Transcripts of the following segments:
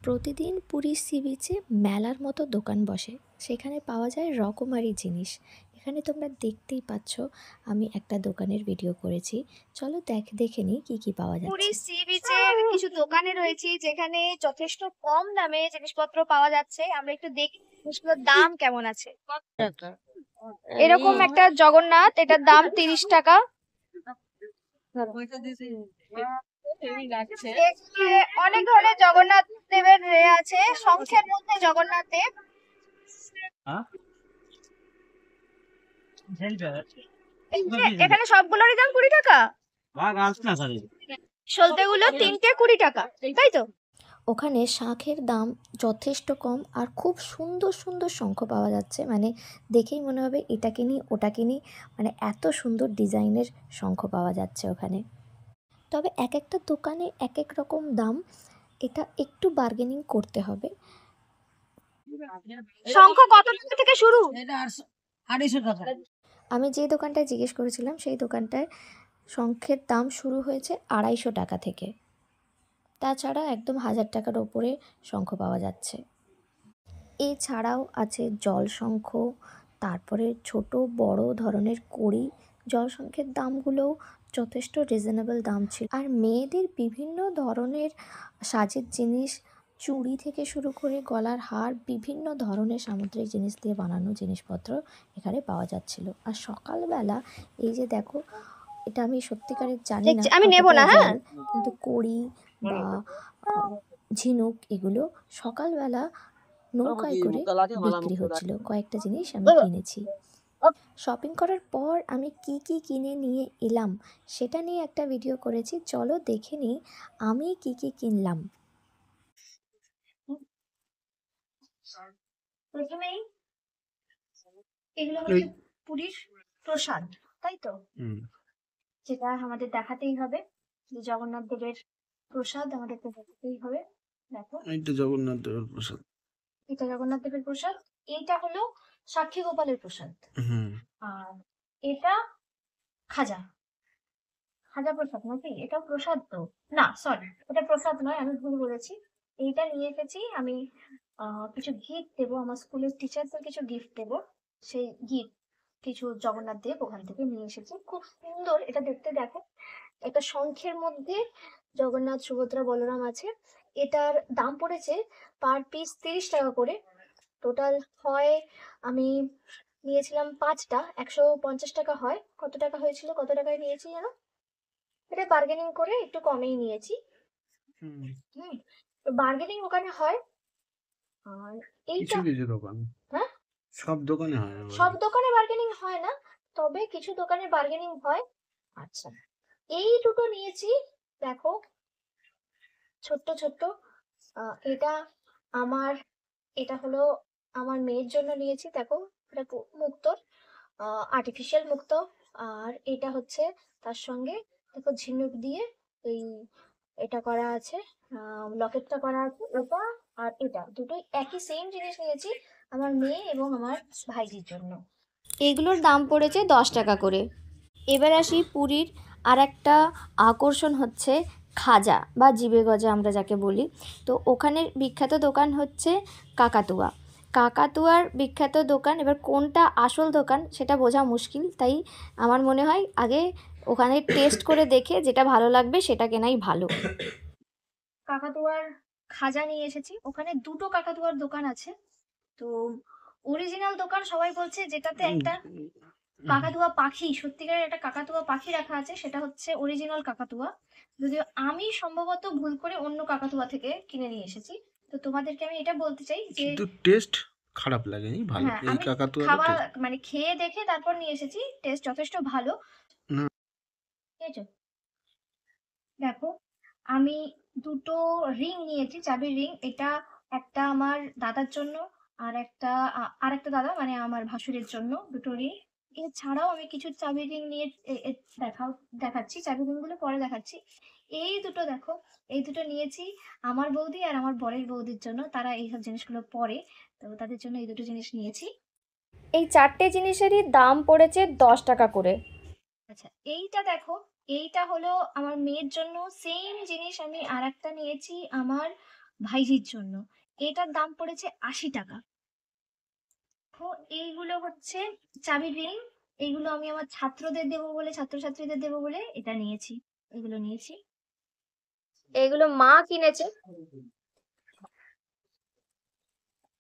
প্রতিদিন পুরীর সি বিচে মেলার মতো দোকান বসে, সেখানে পাওয়া যায় রকমারি জিনিস। এখানে তোমরা দেখতেই পাচ্ছ, আমি একটা দোকানের ভিডিও করেছি। চলো দেখে নিই কি কি পাওয়া যাচ্ছে। পুরীর সি বিচের কিছু দোকানে রয়েছি যেখানে যথেষ্ট কম দামে জিনিসপত্র পাওয়া যাচ্ছে। আমরা একটু দেখি জিনিসগুলোর দাম কেমন আছে। এরকম একটা জগন্নাথ, এটার দাম 30 টাকা। এখানে অনেক ধরনের জগন্নাথ দেবের আছে, শঙ্খের মধ্যে জগন্নাথ দেব। এখানে সবগুলোরই দাম 20 টাকা, সলতেগুলো 3টে 20 টাকা, তাই তো? ওখানে শাঁখের দাম যথেষ্ট কম, আর খুব সুন্দর সুন্দর শঙ্খ পাওয়া যাচ্ছে। মানে দেখেই মনে হবে এটা কিনি ওটা কিনি, মানে এত সুন্দর ডিজাইনের শঙ্খ পাওয়া যাচ্ছে ওখানে। তবে এক একটা দোকানে এক এক রকম দাম, এটা একটু বার্গেনিং করতে হবে। শঙ্খ কত টাকা থেকে শুরু? আমি যে দোকানটায় জিজ্ঞেস করেছিলাম সেই দোকানটায় শঙ্খের দাম শুরু হয়েছে 250 টাকা থেকে। তাছাড়া একদম 1000 টাকার ওপরে শঙ্খ পাওয়া যাচ্ছে। এছাড়াও আছে জল শঙ্খ, তারপরে ছোট বড় ধরনের কড়ি। জল শঙ্খের দামগুলোও যথেষ্ট রিজনেবল দাম ছিল। আর মেয়েদের বিভিন্ন ধরনের সাজের জিনিস, চুড়ি থেকে শুরু করে গলার হার, বিভিন্ন ধরনের সামুদ্রিক জিনিস দিয়ে বানানো জিনিসপত্র এখানে পাওয়া যাচ্ছিল। আর সকালবেলা এই যে দেখো, এটা আমি সত্যিকারের জানি না, আমি নেব না, হ্যাঁ, কিন্তু কড়ি বা ঝিনুক এগুলো সকালবেলা নৌকায় করে বিক্রি হচ্ছিল। কয়েকটা জিনিস আমি কিনেছি। শপিং করার পর আমি কি কি কিনে নিয়ে এলাম সেটা নিয়ে একটা ভিডিও করেছি, চলো দেখে নিই আমি কি কি কিনলাম। প্রথমেই এগুলো হচ্ছে পুরীর প্রসাদ, তাই তো? যেটা আমাদের দেখাতেই হবে, যে জগন্নাথ দেবের প্রসাদ আমাদেরকে দেখাতেই হবে। দেখো, এইটা জগন্নাথ দেবের প্রসাদ। এটা জগন্নাথ দেবের প্রসাদ। এইটা হলো সাক্ষী গোপালের প্রসাদ। আর এটা খাজা খাজা প্রসাদ নাকি? এটা প্রসাদ তো না, সরি, এটা প্রসাদ নয়, আমি ভুল বলেছি। এইটা নিয়ে এসেছি আমি, কিছু গিফট দেবো, আমার স্কুলের টিচারদের কিছু গিফট দেবো। সেই গিফট কিছু জগন্নাথ দেব ওখান থেকে নিয়ে এসেছি, খুব সুন্দর এটা দেখতে। দেখো, একটা শঙ্খের মধ্যে জগন্নাথ, সুভদ্রা, বলরাম আছে। এটার দাম পড়েছে পার পিস 30 টাকা করে। টোটাল হয়, আমি নিয়েছিলাম 5টা, 150 টাকা হয়। কত টাকা হয়েছিল, কত টাকায় নিয়েছি জানো? এটা বার্গেনিং করে একটু কমেই নিয়েছি। বার্গেনিং ওখানে হয়। আর এইটা কিছু দোকান, হ্যাঁ, সব দোকানে হয় না, সব দোকানে বার্গেনিং হয় না, তবে কিছু দোকানে বার্গেনিং হয়। আচ্ছা, এই দুটো নিয়েছি। দেখো, ছোট্ট ছোট্ট, এটা আমার, এটা হলো আমার মেয়ের জন্য নিয়েছি। দেখো, এটা মুক্তোর, আর্টিফিশিয়াল মুক্তো। আর এটা হচ্ছে তার সঙ্গে, দেখো, ঝিনুক দিয়ে এই এটা করা আছে, লকেটটা করা আছে। এটা আর এটা দুটোই একই সেম জিনিস নিয়েছি আমার মেয়ে এবং আমার ভাইজির জন্য। এগুলোর দাম পড়েছে 10 টাকা করে। এবার আসি পুরীর আর একটা আকর্ষণ হচ্ছে খাজা বা জিবে গজা আমরা যাকে বলি। তো ওখানের বিখ্যাত দোকান হচ্ছে কাকাতুয়া। কাকাতুয়ার বিখ্যাত দোকান, এবার কোনটা আসল দোকান সেটা বোঝা মুশকিল, তাই আমার মনে হয় আগে ওখানে টেস্ট করে দেখে যেটা ভালো লাগবে সেটা কেনাই ভালো। কাকাতুয়ার খাজা নিয়ে এসেছি। ওখানে দুটো কাকাতুয়ার দোকান আছে। তো অরিজিনাল দোকান সবাই বলছে যেটাতে একটা কাকাতুয়া পাখি, সত্যিকারের একটা কাকাতুয়া পাখি রাখা আছে, সেটা হচ্ছে অরিজিনাল কাকাতুয়া। যদিও আমি সম্ভবত ভুল করে অন্য কাকাতুয়া থেকে কিনে নিয়ে এসেছি। তো তোমাদেরকে আমি এটা বলতে চাই যে কিন্তু টেস্ট খারাপ লাগেনি, ভালো। হ্যাঁ, এই আমি কাকাতুয়াটা খাওয়া টেস্ট মানে খেয়ে দেখে তারপর নিয়ে এসেছি, টেস্ট যথেষ্ট ভালো। না। ঠিক আছে, দেখো, আমি দুটো রিং নিয়েছি, চাবির রিং। এটা একটা আমার দাদার জন্য, আর একটা দাদা মানে আমার ভাসুরের জন্য দুটো রিং। এছাড়াও আমি কিছু চাবির রিং নিয়ে দেখাচ্ছি, চাবির রিং গুলো পরে দেখাচ্ছি। এই দুটো দেখো, এই দুটো নিয়েছি আমার বৌদি আর আমার বরের বৌদির জন্য, তারা এইসব জিনিসগুলো পরে, তো তাদের জন্য এই দুটো জিনিস নিয়েছি। এই 4টে জিনিসেরই দাম পড়েছে 10 টাকা করে। আচ্ছা, এইটা দেখো, এইটা হলো আমার মেয়ের জন্য। সেম জিনিস আমি আর একটা নিয়েছি আমার ভাইজির জন্য। এটার দাম পড়েছে ৮০ টাকা। তো এইগুলো হচ্ছে চাবি রিং। এইগুলো আমি আমার ছাত্রদের দেবো বলে, ছাত্রছাত্রীদের দেবো বলে এটা নিয়েছি, এগুলো নিয়েছি। এগুলো মা কিনেছে,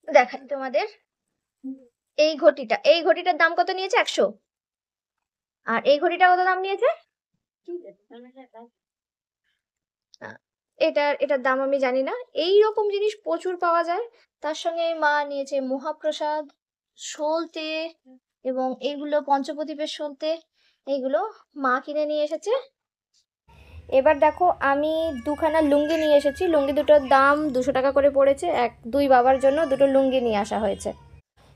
দেখাই তোমাদের। এই ঘটিটার দাম কত নিয়েছে? ১০০। আর এই ঘড়িটা কত দাম নিয়েছে? এটার দাম আমি জানি না। এই রকম জিনিস প্রচুর পাওয়া যায়। তার সঙ্গে মা নিয়েছে মহাপ্রসাদ, সলতে, এবং এইগুলো পঞ্চপ্রদীপের সলতে, এইগুলো মা কিনে নিয়ে এসেছে। এবার দেখো, আমি দুখানা লুঙ্গি নিয়ে এসেছি। লুঙ্গি দুটোর দাম ২০০ টাকা করে পড়েছে। দুই বাবার জন্য দুটো লুঙ্গি নিয়ে আসা হয়েছে।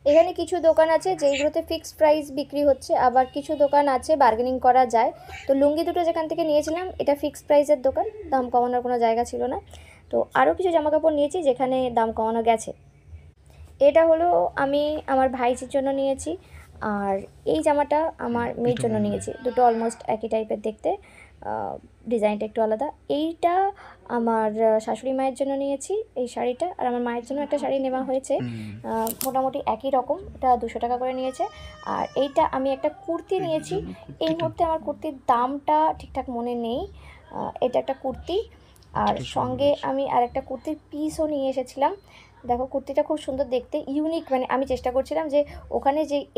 এখানে কিছু দোকান আছে যেইগুলোতে ফিক্সড প্রাইস বিক্রি হচ্ছে, আবার কিছু দোকান আছে বার্গেনিং করা যায়। তো লুঙ্গি দুটো যেখান থেকে নিয়েছিলাম এটা ফিক্সড প্রাইসের দোকান, দাম কমানোর কোনো জায়গা ছিল না। তো আরও কিছু জামাকাপড় নিয়েছি যেখানে দাম কমানো গেছে। এটা হলো আমি আমার ভাইজির জন্য নিয়েছি, আর এই জামাটা আমার মেয়ের জন্য নিয়েছি। দুটো অলমোস্ট একই টাইপের দেখতে, ডিজাইনটা একটু আলাদা। এইটা আমার শাশুড়ি মায়ের জন্য নিয়েছি এই শাড়িটা, আর আমার মায়ের জন্য একটা শাড়ি নেওয়া হয়েছে, মোটামুটি একই রকম, এটা ২০০ টাকা করে নিয়েছে। আর এইটা আমি একটা কুর্তি নিয়েছি। এই মুহূর্তে আমার কুর্তির দামটা ঠিকঠাক মনে নেই। এটা একটা কুর্তি, আর সঙ্গে আমি আরেকটা কুর্তির পিসও নিয়ে এসেছিলাম। দেখো কুর্তিটা খুব সুন্দর দেখতে, ইউনিক। মানে আমি চেষ্টা করছিলাম যে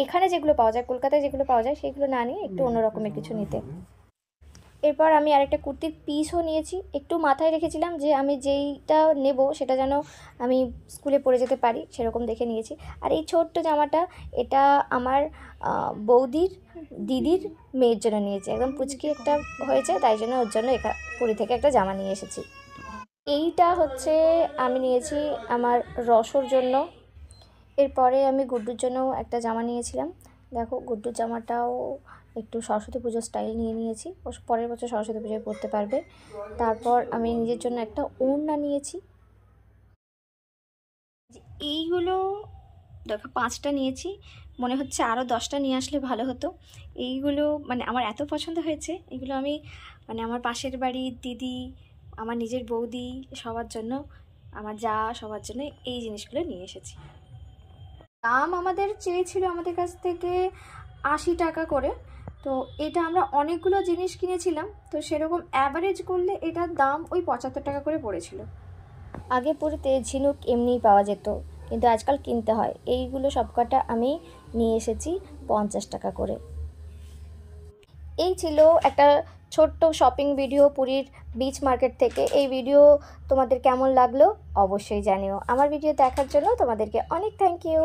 এখানে যেগুলো পাওয়া যায়, কলকাতায় যেগুলো পাওয়া যায় সেগুলো না নিয়ে একটু অন্যরকমের কিছু নিতে। এরপর আমি আরেকটা কুর্তির পিসও নিয়েছি। একটু মাথায় রেখেছিলাম যে আমি যেইটা নেব সেটা যেন আমি স্কুলে পরে যেতে পারি, সেরকম দেখে নিয়েছি। আর এই ছোট্ট জামাটা, এটা আমার বৌদির দিদির মেয়ের জন্য নিয়েছি। একদম পুচকি একটা হয়েছে, তাই জন্য ওর জন্য পুরী থেকে একটা জামা নিয়ে এসেছি। এইটা হচ্ছে আমি নিয়েছি আমার রসর জন্য। এরপরে আমি গুড্ডুর জন্য একটা জামা নিয়েছিলাম। দেখো গুড্ডুর জামাটাও একটু সরস্বতী পুজোর স্টাইল নিয়ে নিয়েছি, ও পরের বছর সরস্বতী পুজোয় পরতে পারবে। তারপর আমি নিজের জন্য একটা ওড়না নিয়েছি। এইগুলো দেখো 5টা নিয়েছি, মনে হচ্ছে আরও 10টা নিয়ে আসলে ভালো হতো। এইগুলো মানে আমার এত পছন্দ হয়েছে, এগুলো আমি মানে আমার পাশের বাড়ির দিদি, আমার নিজের বৌদি, সবার জন্য, আমার যা, সবার জন্য এই জিনিসগুলো নিয়ে এসেছি। দাম আমাদের চেয়েছিল আমাদের কাছ থেকে ৮০ টাকা করে। তো এটা আমরা অনেকগুলো জিনিস কিনেছিলাম, তো সেরকম অ্যাভারেজ করলে এটার দাম ওই ৭৫ টাকা করে পড়েছিল। আগে পুরীতে ঝিনুক এমনিই পাওয়া যেত, কিন্তু আজকাল কিনতে হয়। এইগুলো সবকটা আমি নিয়ে এসেছি ৫০ টাকা করে। এই ছিল একটা ছোট্ট শপিং ভিডিও পুরীর বিচ মার্কেট থেকে। এই ভিডিও তোমাদের কেমন লাগলো অবশ্যই জানিও। আমার ভিডিও দেখার জন্য তোমাদেরকে অনেক থ্যাংক ইউ।